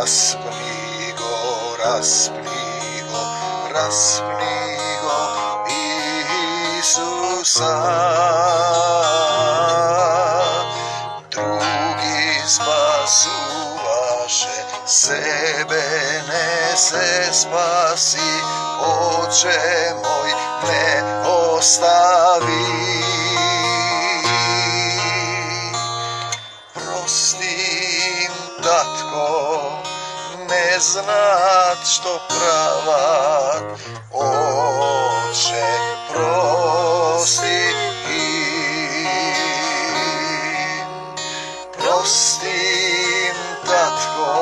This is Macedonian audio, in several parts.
Raspni go, raspni go, raspni go, Isusa. Drugi spasuvaše, sebe ne se spasi, Oče moj me ostavi. Prostim, tatko, ne znat što pravat, Oče prosti im. Prostim, tatko,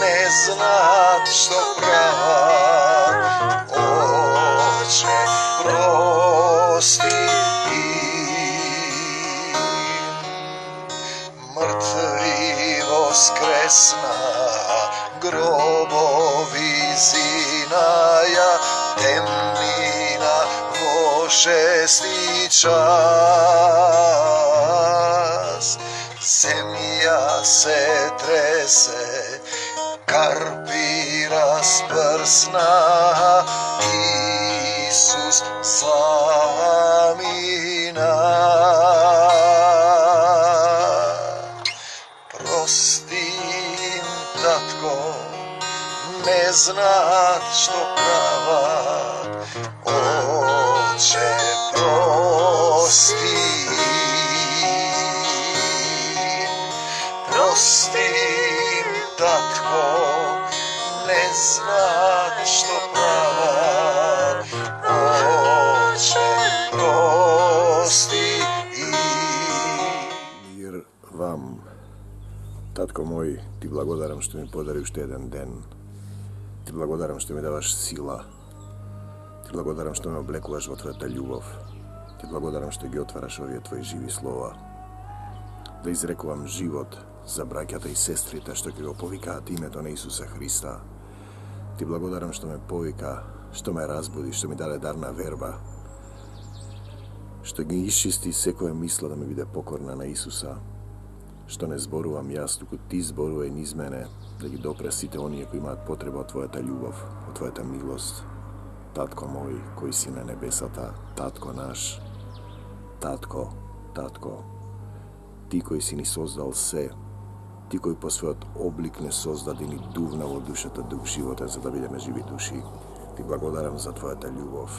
ne znat što pravat, Oče prosti im. Mrtvi voskresna, grobovi zinaja, temnina vo šesti čas. Zemlja se trese, karpi rasprsna, Isus zamina. Prostim, tatko, ne znat što pravat, Oče prosti. Prostim, tatko, ne znat što pravat, Oče prosti. Mir vam, tatko moj, ti blagodaram što mi podariš jedan den. Ti blagodaram što mi davaš sila. Ti blagodaram što me oblekуваš od tvoja ljubav. Ti blagodaram što gi otvaraš ovdje tvoji živi slova. Da izrekuvam život za braćata i sestrita što ga povikaat ime do Isusa Hrista. Ti blagodaram što me povika, što me razbudi, što mi dale darna verba, što gi iščisti sve koje misla da mi bude pokorna na Isusa, što ne zboruvam jaz, tuko ti zboruje niz mene, da gi dopresite onije koji imat potreba od tvoja ta ljubav, od tvoja ta milost. Tatko moj, koji si na nebesata, tatko naš, tatko, ti koji si ni sozdal sve, ti koji po svojot oblik ne sozdadi ni duvnavo dušata duh života, za da bide me živi duši. Ti blagodaram za tvoja ta ljubav.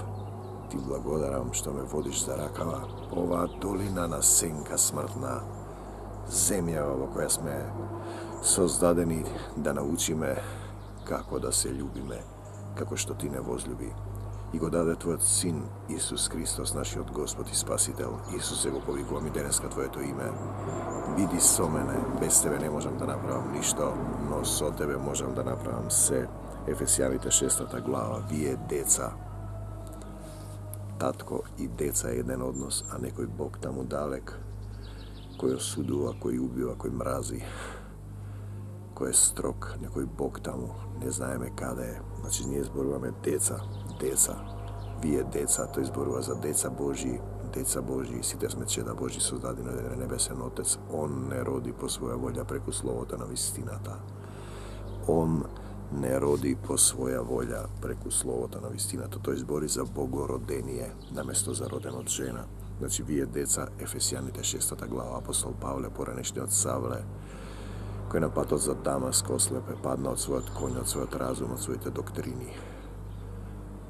Ti blagodaram što me vodiš za rakava. Ova dolina na senka smrtna, zemlja ova koja sme sozdadeni da nauči me kako da se ljubi me, kako što ti ne vozljubi. I go dade tvoj sin Isus Hristos, naši od Gospod i Spasitelj. Isuse, go povikuvam i deneska tvoje to ime. Bidi so mene, bez tebe ne možem da napravam ništo, no so tebe možem da napravam sve. Efesijanite 6. glava, vije deca. Tatko i deca je jedan odnos, a nekoj Bog tamo dalek, koji osuduva, koji ubiva, koji mrazi, koji je strok, nekoj Bog tamo, ne znajeme kada je. Znači nije zboruva me deca, vije deca, to je zboruva za deca Božji, site sme čeda Božji sozdadi na nebesen Otec. On ne rodi po svoja volja preko slovota na vistinata. On ne rodi po svoja volja preko slovota na vistinata. To je zbori za bogorodenije, namjesto za roden od žena. Znači vije deca, Efesijanite 6. glava, apostol Pavle, poranešni od Savle, koji napato za Damask oslepe, padna od svojeg konja, od svojeg razuma, od svojete doktrini.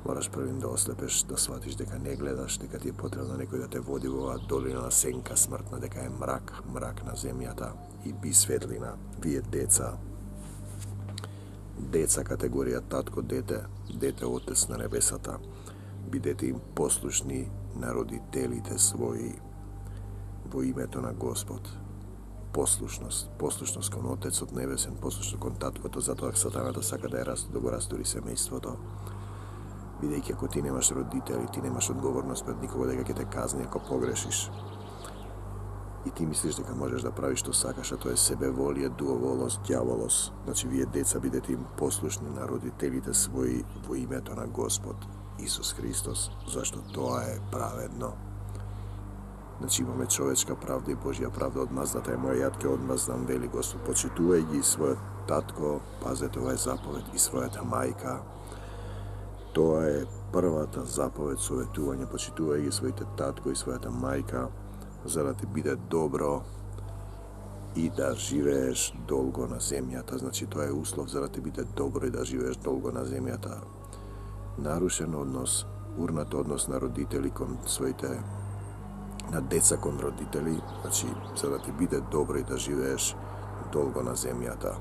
Moraš prvim da oslepeš, da shvatiš deka ne gledaš, deka ti je potrebno nekoj da te vodi u ova dolina senka smrtna, deka je mrak na zemljata i bi svetlina, vije deca kategorija tatko, dete otec na nebesata, bidete im poslušni na roditelite svoji, vo ime to na Gospod. Poslušnost kon Otec od nebesen, poslušnost kon tatko, to zato satana da saka da je da go rasturi semejstvo to. Videjki, ako ti nemaš roditelji, ti nemaš odgovornost pred nikogo da ga te kazni ako pogrešiš. I ti misliš da možeš da praviš što sakaš, a to je sebevolje, duovolost, djavolos. Znači, vije deca budete im poslušni na roditeljite svoji, vo ime to na Gospod Isus Hristos, zašto to je pravedno. Znači imаме човечка правда и Божја правда одмаздата е моја јатке одмаздам, вели Господ, почитувај ги својот tatko, pazite ovaj zapoved, i svojata majka. To je prvата заповед советување, почитувај ги своите татко и својата мајка, за да ти биде добро и да живееш долго на земјата. Значи, тоа е услов за да ти биде добро и да живееш долго на земјата. Нарушен однос, урнат однос на родители кон своите, на деца кон родители, значи, за да ти биде добро и да живееш долго на земјата.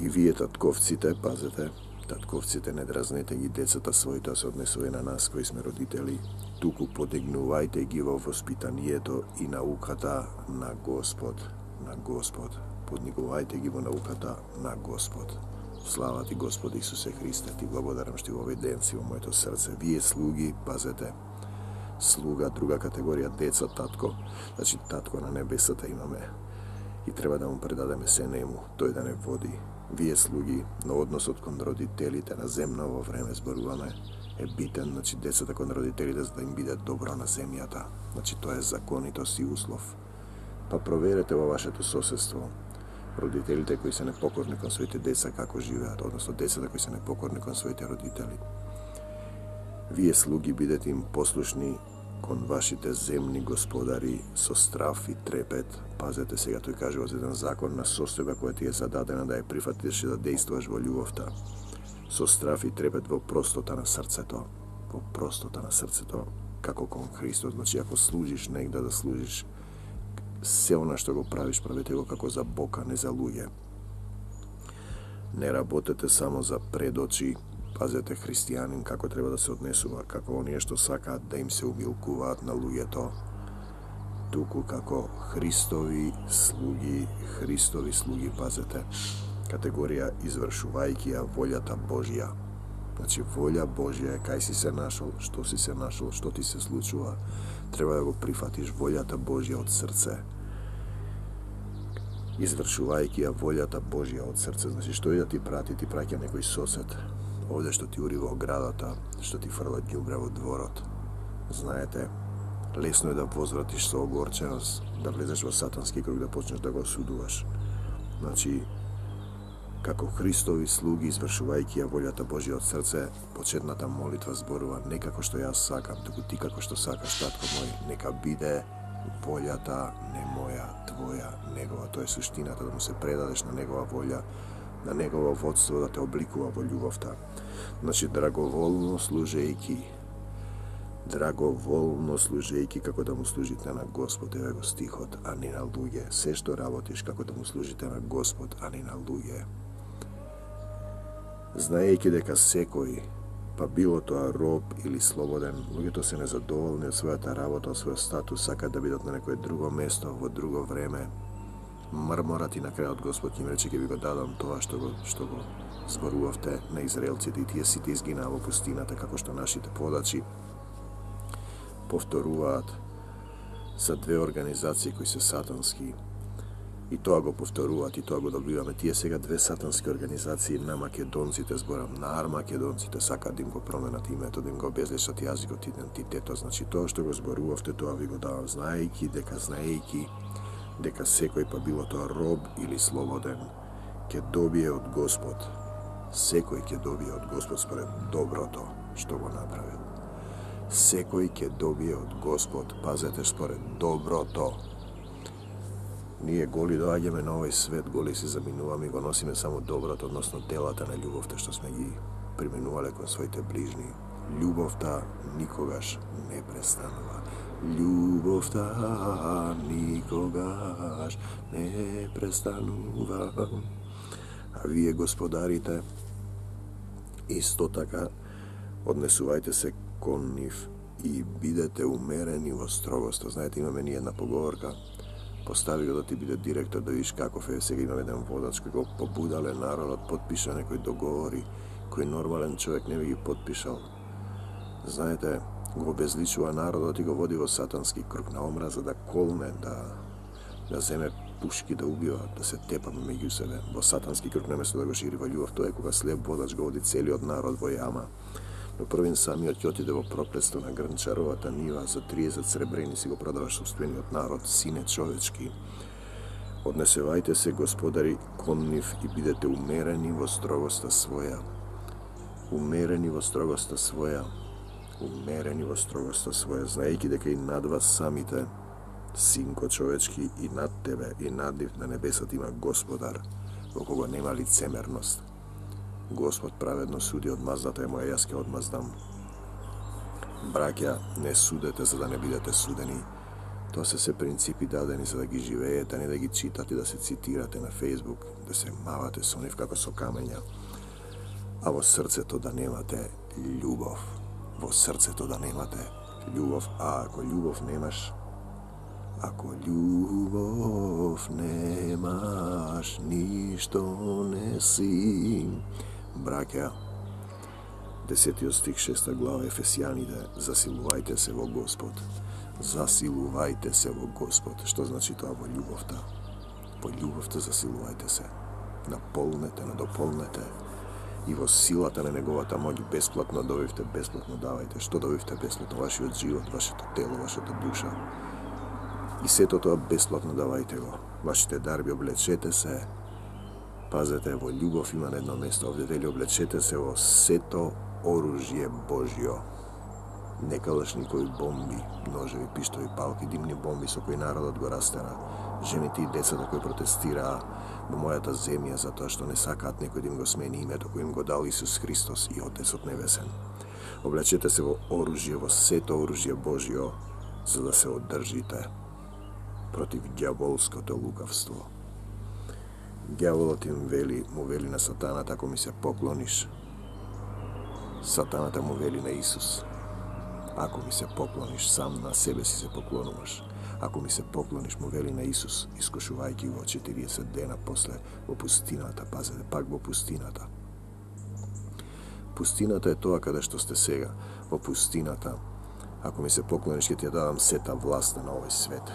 И вие татковците, пазете, татковците, не дразнете ги децата своите, се однесува на нас кои сме родители, туку подигнувајте ги во воспитанието и науката на Господ. На Господ. Подигнувајте ги во науката на Господ. Слава ти, Господи Исусе Христе, ти благодарам што во овој ден си во моето срце. Вие слуги, пазете, слуга, друга категорија, деца, татко. Значи, татко на небесата имаме и треба да му предадеме се нему, тој да не води. Вие слуги, но односот кон родителите на земново време зборуваме е битен, значи децата кон родителите за да им биде добро на земјата. Значи тоа е законитост и услов. Па проверете во вашето соседство родителите кои се непокорни кон своите деца како живеат, односно децата кои се непокорни кон своите родители. Вие слуги бидете им послушни кон вашите земни господари со страф и трепет. Пазете сега, тој кажува за еден закон на состојба која ти е зададена да ја прифатиш и да действуваш во љубовта. Со страф и трепет во простота на срцето. Во простота на срцето, како кон Христос. Значи, ако служиш негде да служиш, се она што го правиш, правете го како за Бог, а не за луѓе. Не работете само за предочи. Пазете христијанин како треба да се однесува, како оние што сакаат да им се умилкуваат на луѓето, туку како Христови слуги, пазете, категорија извршувајќи ја волјата Божја. Значи, волја Божја е кај си се нашол, што ти се случува, треба да го прифатиш волјата Божја од срце. Извршувајќи ја волјата Божја од срце, значи, што и да ти прати, ти праќа некој сосед. Овде што ти ури во оградата, што ти фрла ѓубре во дворот. Знаете, лесно е да возвратиш со огорченост, да влезеш во сатански круг, да почнеш да го осудуваш. Значи, како Христови слуги, извршувајќи ја волјата Божја од срце, почетната молитва зборува не како што јас сакам, туку ти како што сакаш, татко мој, нека биде волјата не моја, твоја, негова. Тоа е суштината, да му се предадеш на негова волја, на негово водство, да те обликува во љубовта. Значи, драговолно служејќи како да му служите на Господ, еве го стихот, а не на луѓе. Се што работиш како да му служите на Господ, а не на луѓе. Знаејќи дека секој, па било тоа роб или слободен, луѓето се незадоволни од својата работа, од својот статус, сакаат да бидат на некое друго место, во друго време. Мрморат и на крајот Господ им рече, ќе ви го дадам тоа што го зборувавте на израелците и тие сите изгинаа во пустината, како што нашите подачи повторуваат за две организации кои се сатански. И тоа го повторуваат и тоа го добиваме. Тие сега две сатански организации на македонците, зборам на армакедонците, сакаат да им го променат името, да им го обезличат јазикот, идентитетот. Значи тоа што го зборувавте, тоа ви го давам, знаејќи дека секој, па било тоа роб или слободен, ќе добие од Господ. Секој ќе добие од Господ според доброто што го направил. Секој ќе добие од Господ, пазете, според доброто. Ние голи доаѓаме на овој свет, голи се заминуваме и го носиме само доброто, односно делата на љубовта што сме ги применувале кон своите ближни. Љубовта никогаш не престанува. Љубовта никогаш не престанува. А вие, господарите, исто така однесувајте се кон нив и бидете умерени во строгоста. Знаете, имаме ни една поговорка, постави го да ти биде директор, да видиш каков е. Сега имаме еден водач кој го побудале народот, подпиша некои договори кој нормален човек не би ги подпишал. Знаете, го обезличува народот и го води во сатански круг на омраза, да колне, да земе пушки, да убива, да се тепа меѓу себе. Во сатански круг наместо да го шири во љубов, тоа е кога слеп водач го води целиот народ во јама. Но првин самиот ќе отиде во проклетство на грнчаровата нива, за 30 сребрени си го продаваш собствениот народ, сине човечки. Odnesevajte se, gospodari, konniv i бидете умерени во строгоста своја. Умерени во строгоста своја. Умерени во строгоста своја, знаејќи дека и над вас самите, синко човечки, и над тебе, и над нив на небесот има Господар, во кого нема лицемерност. Господ праведно суди, одмаздата е моја, јас ќе одмаздам. Браќа, не судете за да не бидете судени. Тоа се принципи дадени за да ги живеете, а не да ги читате, да се цитирате на Фейсбук, да се мавате со нив како со камења. А во срцето да немате љубов. Во срцето да немате љубов. А ако љубов немаш, ништо не си. Браќа, 10 стих 6 глава Ефесијаните, засилувајте се во Господ. Засилувајте се во Господ. Што значи тоа во љубовта? Во љубовта засилувајте се. Наполнете, надополнете. И во силата на неговата моќ бесплатно добивте, бесплатно давајте. Што добивте бесплатно? Вашиот живот, вашето тело, вашата душа. И сето тоа бесплатно давајте го. Вашите дарби, облечете се. Пазете, во љубов има на едно место. Овде вели облечете се во сето оружје Божјо. Не калашникови бомби, ножеви, пиштови, палки, димни бомби со кои народот го растера. Жените и децата кои протестираа во мојата земја затоа што не сакаат некој да им го смени името кој им го дал Исус Христос и Отецот Небесен. Облечете се во оружје, во сето оружје Божјо, за да се одржите против ѓаволското лукавство. Ѓаволот му вели на сатаната, ако ми се поклониш, сатаната му вели на Исус, ако ми се поклониш, сам на себе си се поклонуваш. Ако ми се поклониш, му вели на Исус, искушувајќи го 40 дена после во пустината. Пазете, пак во пустината. Пустината е тоа каде што сте сега. Во пустината, ако ми се поклониш, ќе ти ја дадам сета власт на овој свет.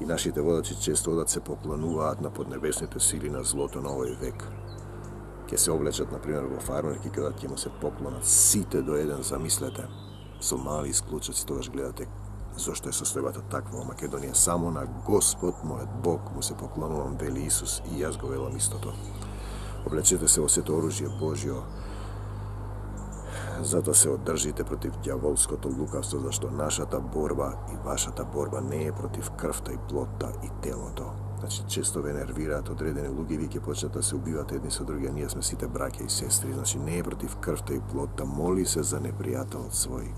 И нашите водачи често одат се поклонуваат на поднебесните сили на злото на овој век. Ќе се облечат, например, во фармерки, кога ќе му се поклонат сите до еден, замислете. Со мали исклучоци, тогаш гледате зошто е состојбата таква во Македонија. Само на Господ, мојот Бог, му се поклонувам, вели Исус, и јас го велам истото. Облечете се во сето оружје Божјо, за да се одржите против ѓаволското лукавство, зашто нашата борба и вашата борба не е против крвта и плотта и телото. Значи, често ве нервираат одредени луѓе и ви ќе почнат да се убивате едни со други, а ние сме сите браќа и сестри. Значи, не е против крвта и плотта, моли се за непријателот свој.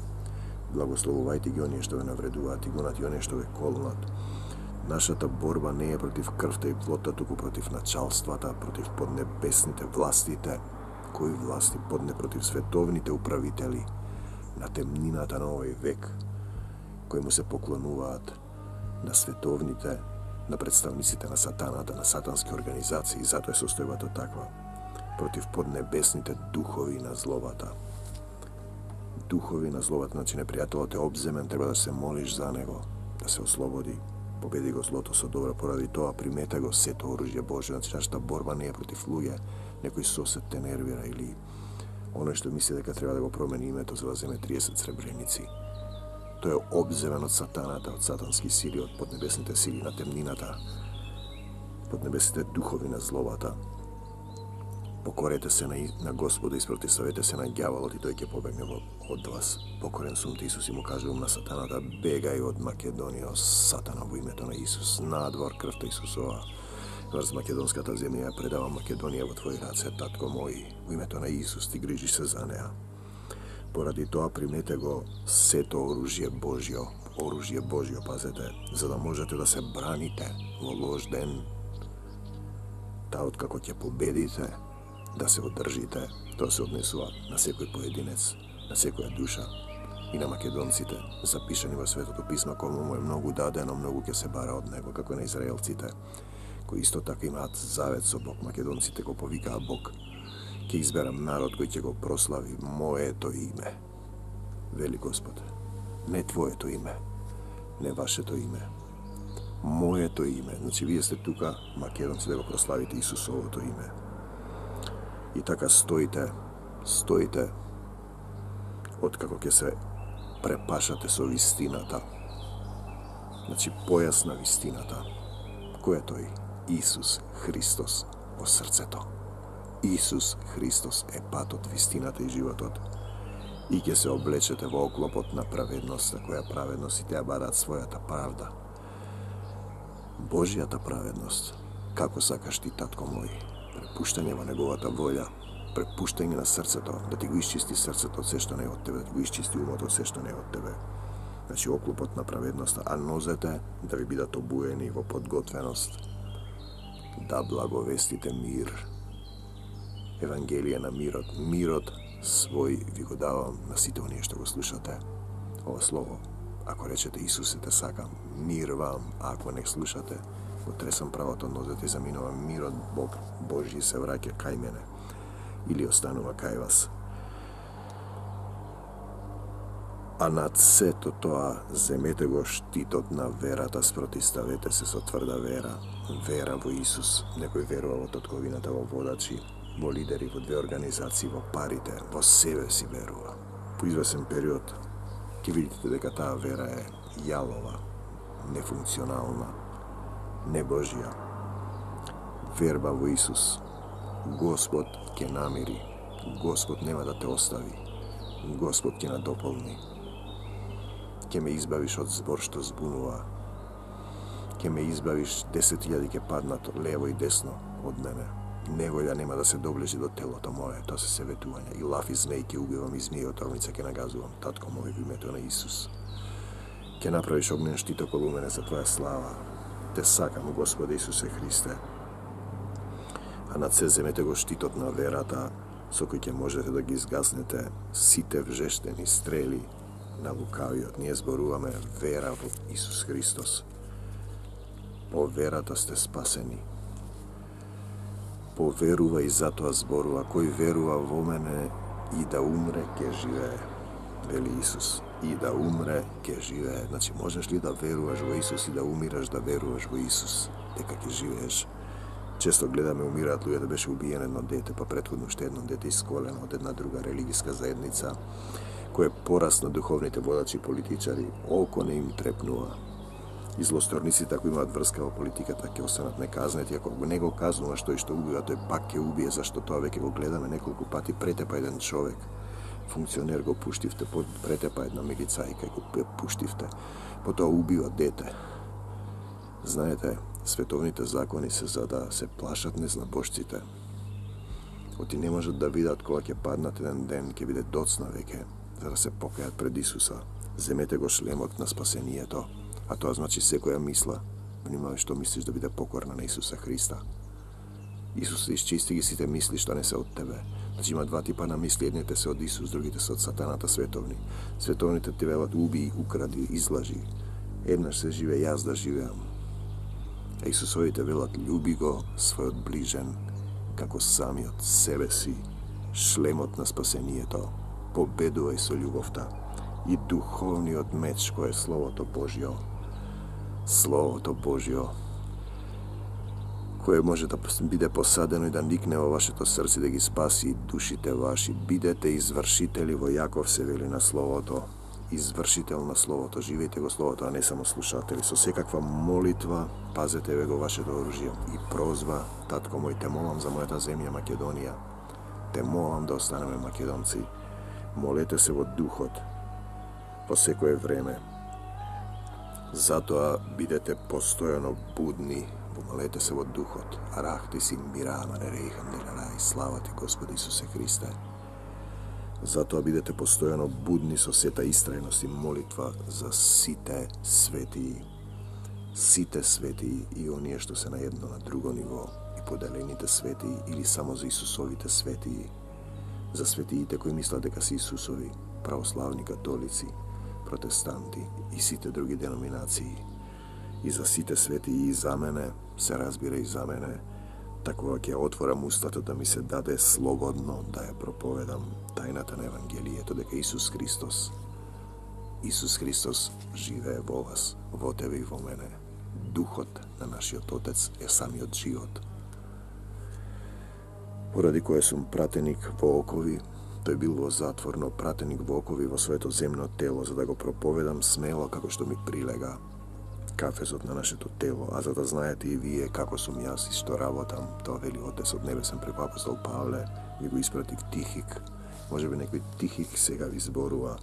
Благословувајте ги оние што ве навредуваат и гонат и оние што ве колнат. Нашата борба не е против крвта и плотта, туку против началствата, против поднебесните властите. Кои власти? Против световните управители на темнината на овој век, кои му се поклонуваат на световните, на представниците на сатаната, на сатански организации. Затоа е состојбата таква. Против поднебесните духови на злобата. Духови на злобата, значи непријателот е обземен, треба да се молиш за него, да се ослободи. Победи го злото со добро, поради тоа примете го сето оружје Божјо. Значи, нашата борба не е против луѓе, некој сосед те нервира или оној што мисли дека треба да го промени името за да земе 30 сребреници. Тој е обземен од сатаната, од сатански сили, од поднебесните сили на темнината, поднебесните духови на злобата. Покорете се на Господа и спротивставете се на ѓаволот и тој ќе побегне од вас. Покорен сум ти, Исус, и му кажувам на сатаната, бегај од Македонија, сатана, во името на Исус, надвор крвта Исусова. Врз македонската земја ја предавам Македонија во твои раце, татко мој, во името на Исус, ти грижиш се за неа. Поради тоа примете го сето оружје Божјо, пазете, за да можете да се браните во лош ден. Та откако ќе победите, да се одржите, тоа се однесува на секој поединец, на секоја душа и на македонците, запишани во Светото писмо, кому му е многу дадено, многу ќе се бара од него, како на израелците, кои исто така имаат завет со Бог. Македонците го повикаа Бог, ќе изберам народ кој ќе го прослави моето име, вели Господ, не твоето име, не вашето име, моето име. Значи, вие сте тука, македонци, да го прославите Исусовото име. И така стоите, откако ќе се препашате со вистината. Значи, појас на вистината. Кој е тој? Исус Христос во срцето. Исус Христос е патот, вистината и животот. И ќе се облечете во оклопот на праведноста, која праведност и тя барат својата правда. Божијата праведност, како сакаш ти, татко мој, препуштање во неговата волја, препуштање на срцето, да ти го исчисти срцето од се што не е од тебе, да ти го исчисти умот од се што не е од тебе. Значи оклопот на праведноста, а нозете да ви бидат обуени во подготвеност, да благовестите мир. Евангелие на мирот. Мирот свој ви го давам на сите оние што го слушате. Ова слово, ако речете Исусе те сакам, мир вам, а ако не слушате, го тресам правото нозете и заминува мирот Божји се враќа кај мене или останува кај вас. А над сето тоа земете го штитот на верата, спротиставете се со тврда вера. Вера во Исус. Некој верува во татковината, во водачи, во лидери, во две организации, во парите, во себе си верува. По извесен период ќе видите дека таа вера е јалова, нефункционална, не Божија. Верба во Исус. Господ ќе намири. Господ нема да те остави. Господ ќе надополни. Ќе ме избавиш од збор што збунува. Ќе ме избавиш, 10.000 ќе паднат лево и десно од мене. Неволја нема да се доближи до телото мое, тоа се ветувања. И лав и змеј ќе убивам, и змија отровница ќе нагазувам. Татко мој, во името на Исус. Ќе направиш огнен штит околу мене за твоја слава. Те сакам, Господе Исусе Христе. А над се земете го штитот на верата, со кој ќе можете да ги изгаснете сите вжештени стрели на лукавиот. Ние зборуваме вера во Исус Христос. По верата сте спасени. Поверува и затоа зборува. Кој верува во мене и да умре, ќе живее, вели Исус. И да умре, ќе живее. Значи, можеш ли да веруваш во Исус и да умираш да веруваш во Исус, дека ќе живееш? Често гледаме умираат луѓе, да беше убиен едно дете, па претходно уште едно дете исколено од една друга религиска заедница, кој е порас на духовните водачи и политичари, око не им трепнува. И злосторниците, ако имаат врска во политиката, ќе останат неказнети. Ако не го казнуваш тој што убива, тој пак ќе убие, зашто тоа веќе го гледаме неколку пати. Претепа еден човек, функционер го пуштивте, претепа една милицајка го пуштивте, потоа убива дете. Знаете, световните закони се за да се плашат незнабожците. Оти не можат да видат кога ќе паднат еден ден, ќе биде доцна веќе, за да се покајат пред Исуса. Земете го шлемот на спасението. А тоа значи секоја мисла, внимавај што мислиш, да биде покорна на Исуса Христа. Исус исчисти ги сите мисли што не се од тебе. Значи има два типа на мисли, едните се од Исус, другите се од сатаната, световни. Световните ти велат уби, укради, излажи. Еднаш се живе, јас да живеам. А Исусовите велат љуби го својот ближен, како самиот себе си. Шлемот на спасението, победувај со љубовта. И духовниот меч кој е Словото Божјо. Словото Божјо, кое може да биде посадено и да никне во вашето срце, да ги спаси душите ваши. Бидете извршители, во Јаков се вели на Словото. Извршител на Словото, живејте го Словото, а не само слушатели. Со секаква молитва, пазете ве го вашето оружје. И прозба, татко мој, те молам за мојата земја Македонија. Те молам да останеме македонци. Молете се во духот, по секое време. Затоа бидете постојано будни, помолете се во духот. Арахти си мирама не рейхан деларај, слава ти Господи Исусе Христе. Затоа бидете постојано будни со сета истрајност и молитва за сите светии. Сите светии и оние што се на едно на друго ниво, и поделените светии или само за Исусовите светии. За светиите кои мислат дека се Исусови, православни, католици, протестанти и сите други деноминации. И за сите светии и за мене, се разбира и за мене, такова ќе отворам устата да ми се даде слободно да ја проповедам тајната на Евангелието, дека Исус Христос живее во вас, во тебе и во мене. Духот на нашиот Отец е самиот живот. Поради кое сум пратеник во окови, тој бил во затвор, но пратеник во окови во своето земно тело, за да го проповедам смело како што ми прилега. кафезот на нашето тело, а за да знаете и вие како сум јас и што работам, тоа вели Отецот Небесен преку апостол Павле, ви го испратив Тихик. Може би некој Тихик сега ви зборува,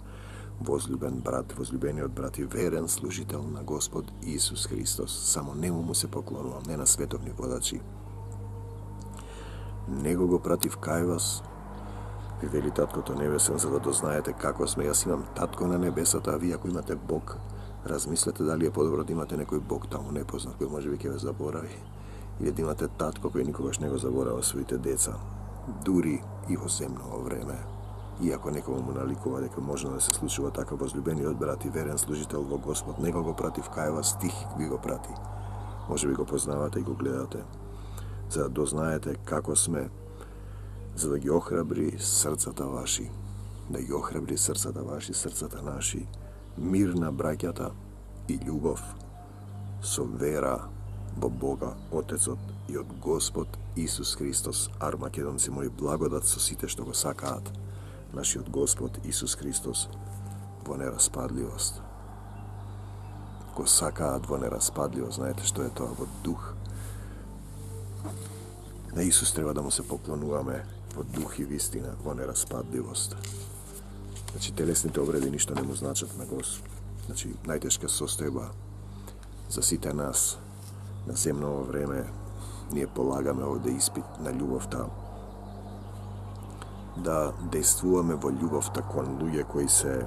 возлюбен брат, возлюбениот брат и верен служител на Господ Исус Христос. Само нему му се поклонувам, не на световни водачи. Него го пратив кај вас, ви вели Таткото Небесен, за да дознаете како сме. Јас имам Татко на небесата, а вие ако имате Бог, размислете дали е подобро да имате некој Бог таму непознат, кој може би ќе ве заборави, или да имате татко кој никогаш не го заборава своите деца, дури и во земно време. Иако некому му наликува дека може да се случува така, возлюбениот брат и верен служител во Господ, него го пратив кај вас, Тихик ви го прати. Може би го познавате и го гледате, за да дознаете како сме, за да ги охрабри срцата ваши, да ги охрабри срцата ваши, срцата наши, мир на браќата и љубов со вера во Бога Отецот и од Господ Исус Христос. Армакедонци мои, благодат со сите што го сакаат нашиот Господ Исус Христос во нераспадливост. Го сакаат во нераспадливост, знаете што е тоа, во дух. На Исус треба да му се поклонуваме во дух и вистина, во нераспадливост. Значи, телесните обреди ништо не му значат на Господ. Значи, најтешка состојба за сите нас на земново време, ние полагаме овде испит на љубовта, да действуваме во љубовта кон луѓе кои се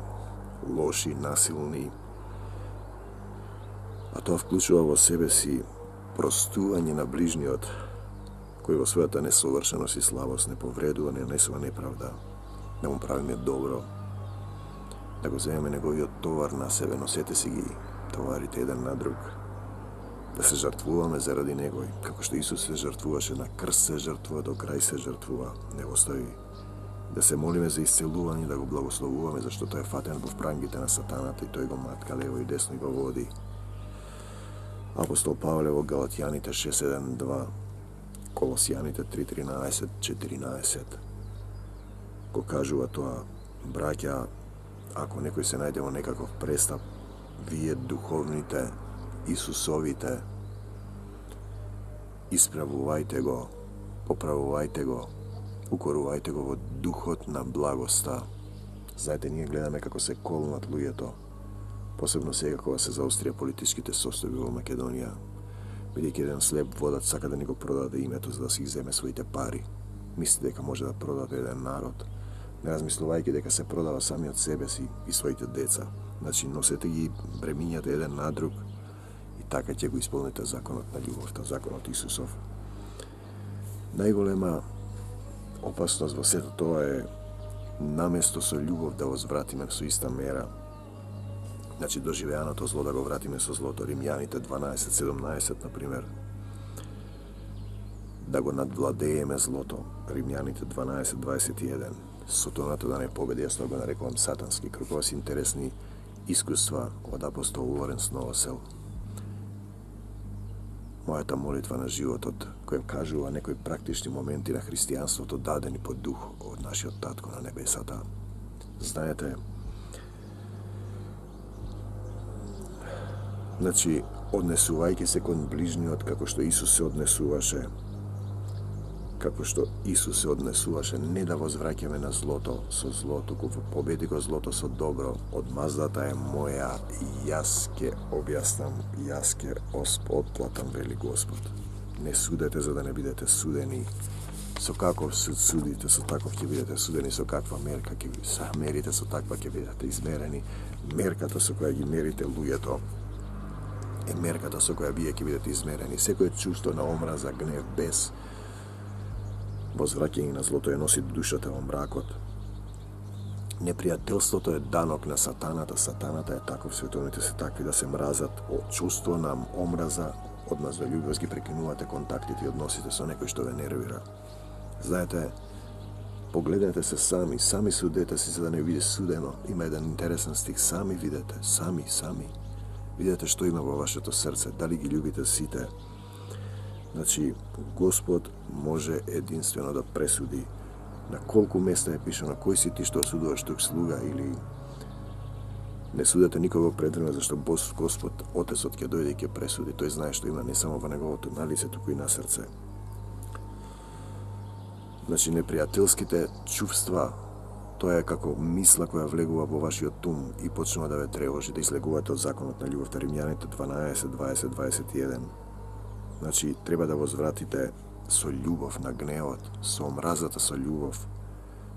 лоши, насилни, а тоа вклучува во себе си простување на ближниот, кој во својата несовршеност и слабост не повредува, не нанесува неправда, да му правиме добро, да го земеме неговиот товар на себе, носете си ги товарите еден на друг, да се жртвуваме заради него, како што Исус се жртвуваше, на крст се жртвува, до крај се жртвува, не остави. Да се молиме за исцелување, да го благословуваме, зашто тој е фатен во врангите на сатаната и тој го матка лево и десно и го води. Апостол Павле во Галатјаните 6:1-2, Колосјаните 3:13-14 го кажува тоа: браќа, ако некој се најде во некаков престап, вие духовните, Исусовите, исправувајте го, поправувајте го, укорувајте го во духот на благоста. Знаете, ние гледаме како се колнат луѓето, посебно сега кога се заострија политичките состојби во Македонија, бидејќи еден слеп водач сака да ни го продаде името за да си земе своите пари. Мисли дека може да продаде еден народ, не размислувајќи дека се продава самиот себе си и своите деца. Значи, носете ги бремињата еден на друг и така ќе го исполните законот на љубовта, законот Исусов. Најголема опасност во сето тоа е наместо со љубов да возвратиме со иста мера. Значи, доживеаното зло да го вратиме со злото. Римјаните 12:17, например. Да го надвладееме злото. Римјаните 12:21. Сатаната да не победи, јас тоа го нарекувам сатански круг. Ова се интересни искуства од апостол Лоренс Новосел. Мојата молитва на животот, која кажува некои практични моменти на христијанството, дадени по дух од нашиот Татко на небесата. Знаете, значи, однесувајќи се кон ближниот како што Исус се однесуваше, не да возвраќаме на злото со зло, туку победи го злото со добро. Одмаздата е моја и јас ќе објаснам, јас ќе отплатам, вели Господ. Не судете за да не бидете судени. Со каков суд судите, со таков ќе бидете судени, со каква мерка ќе ви мерите, со таква ќе бидете измерени. Мерката со која ги мерите луѓето е мерката со која вие ќе бидете измерени. Секој чувство на омраза, гнев, бес, возвраќање на злото ја носи душата во мракот. Непријателството е данок на сатаната. Сатаната е таков, световните се такви да се мразат. Од чувство на омраза, однос до љубов ги прекинувате контактите и односите со некој што ве нервира. Знаете, погледнете се сами судете си за да не биде судено. Има еден интересен стих: сами видете, сами. Видете што има во вашето срце, дали ги љубите сите. Значи, Господ може единствено да пресуди. На колку места е пишано: кој си ти што осудуваш тук слуга, или Не судете никого пред време, зашто Господ, Отецот ќе дојде и ќе пресуди. Тој знае што има не само во неговото налице, туку и на срце. Значи, непријателските чувства, тоа е како мисла која влегува во вашиот ум и почнува да ве тревожи, да излегувате од законот на љубовта. Римјаните 12, 20, 21. Значи, треба да возвратите со љубов на гневот, со омразата со љубов,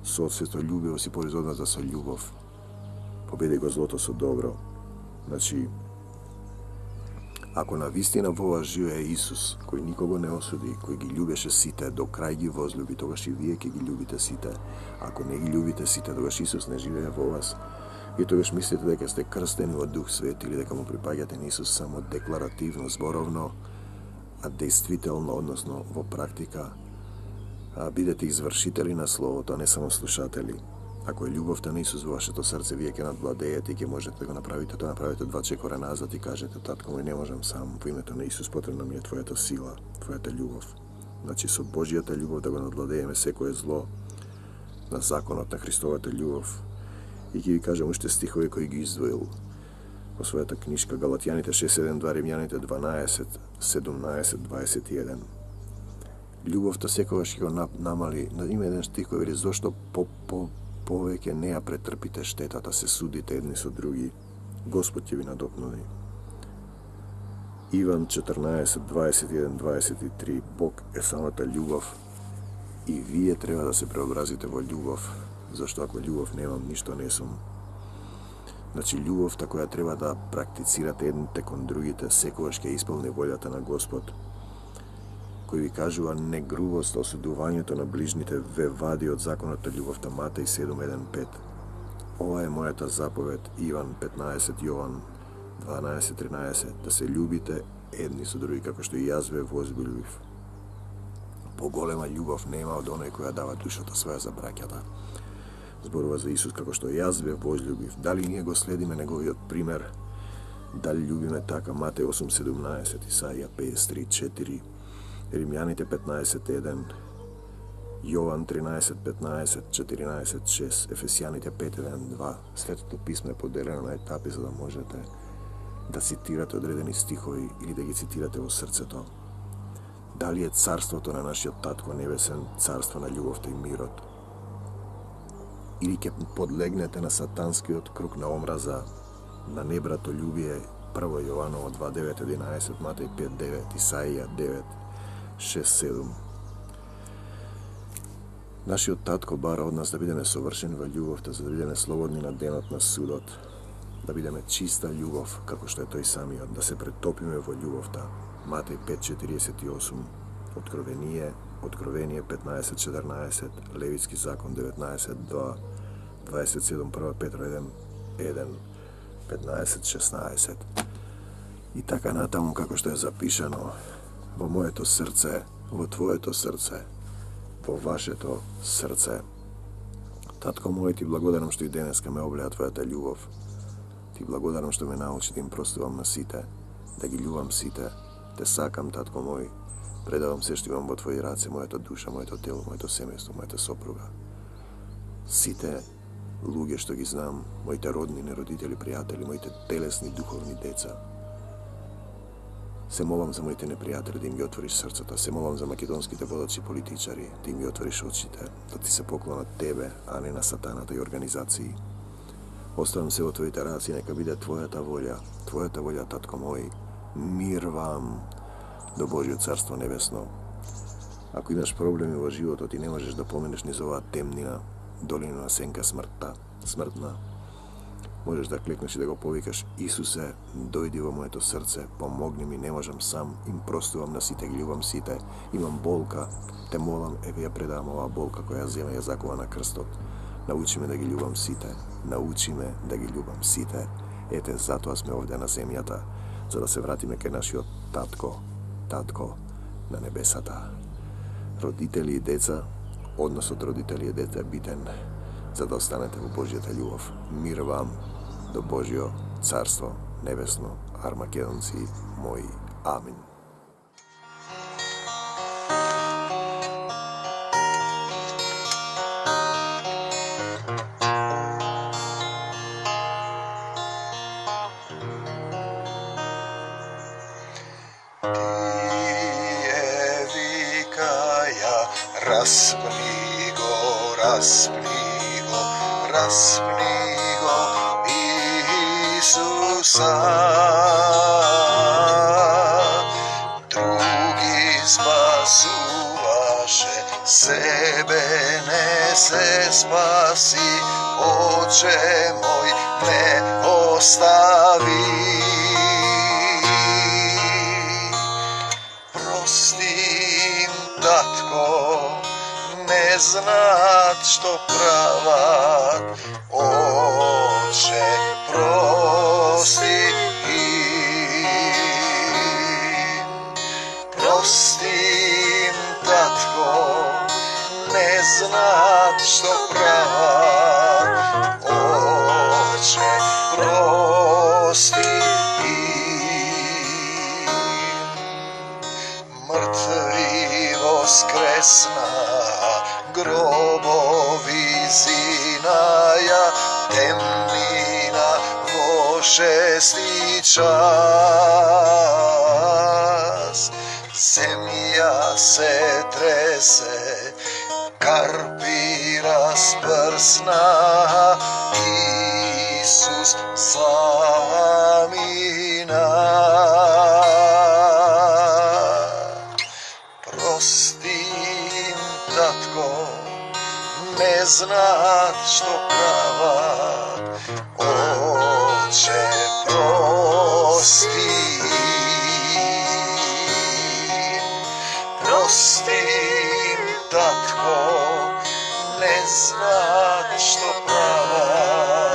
со светолюбивост и производната со љубов. Победи го злото со добро. Значи, ако на вистина во вас живее Исус, кој никого не осуди, кој ги љубеше сите, до крај ги возлюби, тогаш и вие ќе ги љубите сите. Ако не ги љубите сите, тогаш Исус не живее во вас. И тогаш мислите дека сте крстени во Дух Свет или дека му припаѓате на Исус само декларативно, зборовно, а действително, односно во практика, бидете извршители на Словото, а не само слушатели. Ако е љубовта на Исус во вашето срце, вие ќе надвладеете и ќе можете да го направите тоа, направите 2 чекора назад и кажете: татко мој, не можам сам, во името на Исус потребна ми е твојата сила, твојата љубов. Значи, со Божјата љубов да го надвладееме секое зло, на законот на Христовата љубов. И ќе ви кажам уште стихови кои ги издвоил во својата книжка Галатјаните 6:7-2, Римјаните 12:17-21. Љубовта секогаш ќе го намали. Има еден стих кој вели: зошто повеќе не ја претрпите штетата, се судите едни со други, Господ ќе ви надокнуди. Иван 14:21-23. Бог е самата љубов и вие треба да се преобразите во љубов, зашто ако љубов немам, ништо не сум. Значи, љубовта која треба да практицирате едните кон другите, секогаш ќе исполни волјата на Господ, кој ви кажува: негрувост, осудувањето на ближните ве вади од законот на љубовта. Матеј 7:1-5. Ова е мојата заповед. Иван 15, Јован 12:13. Да се љубите едни со други, како што и јас ве возлюбив. Поголема љубов нема од оној која дава душата своја за браќата. Зборува за Исус како што јас ве возлюбив. Дали ние го следиме неговиот пример? Дали љубиме така? Матеј 8:17, Исаија 53:4, Римјаните 15:1, Јован 13:15, 14:6, Ефесијаните 5:1-2. Светото писмо е поделено на етапи за да можете да цитирате одредени стихови или да ги цитирате во срцето. Дали е царството на нашиот Татко Небесен царство на љубовта и мирот? Или ќе подлегнете на сатанскиот круг на омраза, на небратолюбие? 1 Јованово 2:9-11, Матеј 5:9, Исаија 9:6-7. Нашиот Татко бара од нас да бидеме совршени во љубовта, за да бидеме слободни на денот на судот, да бидеме чиста љубов, како што е тој самиот, да се претопиме во љубовта. Матеј 5:48, Откровение 15:14, Левитски закон 19:2, 27, 1 Петро 1:1, 15:16. И така натаму, како што е запишано: во моето срце, во твоето срце, во вашето срце. Татко мој, ти благодарам што и денеска ме облеа твојата љубов. Ти благодарам што ме научи да им простувам на сите, да ги љубам сите. Те сакам, татко мој. Предавам се што имам во твои раце, мојата душа, моето тело, моето семејство, мојата сопруга. Сите луѓе што ги знам, моите роднини, родители, пријатели, моите телесни, духовни деца. Се молам за моите непријатели да им ги отвориш срцата, се молам за македонските водачи политичари да им ги отвориш очите, да ти се поклонат тебе, а не на сатаната и организации. Оставам се во твоите раце, нека биде твојата волја, татко мој. Мир вам до Божјо царство небесно. Ако имаш проблеми во животот и не можеш да поменеш низ оваа темнина, долина на сенка смртна, можеш да клекнеш и да го повикаш: Исусе, дојди во моето срце, помогни ми, не можам сам, им простувам на сите, ги љубам сите, имам болка, те молам, еве ја предавам оваа болка која зема ја закува на крстот. Научи ме да ги љубам сите, научи ме да ги љубам сите. Ете, затоа сме овде на земјата, за да се вратиме кај нашиот татко на небесата. Родители и деца, односот родители и дете е битен, за да останете во Божјата љубов. Мир вам до Божјо царство небесно. Армакедонци мои. Амин. raspni go Isusa. Drugi spasuvaše, sebe ne se spasi, Oče moj ne ostavi. Prostim, tatko, ne znat što pravat, Oče prosti im. Prostim, tatko, ne znat što pravat, Oče prosti im. Mrtvi voskresna, grobovi zinaja, temnina vo 6. čas. Zemlja se trese, karpi rasprsna, Isus zamina. Prostim, tatko, ne znat što pravat, Oče prosti. Prostim, tatko, ne znat što pravat,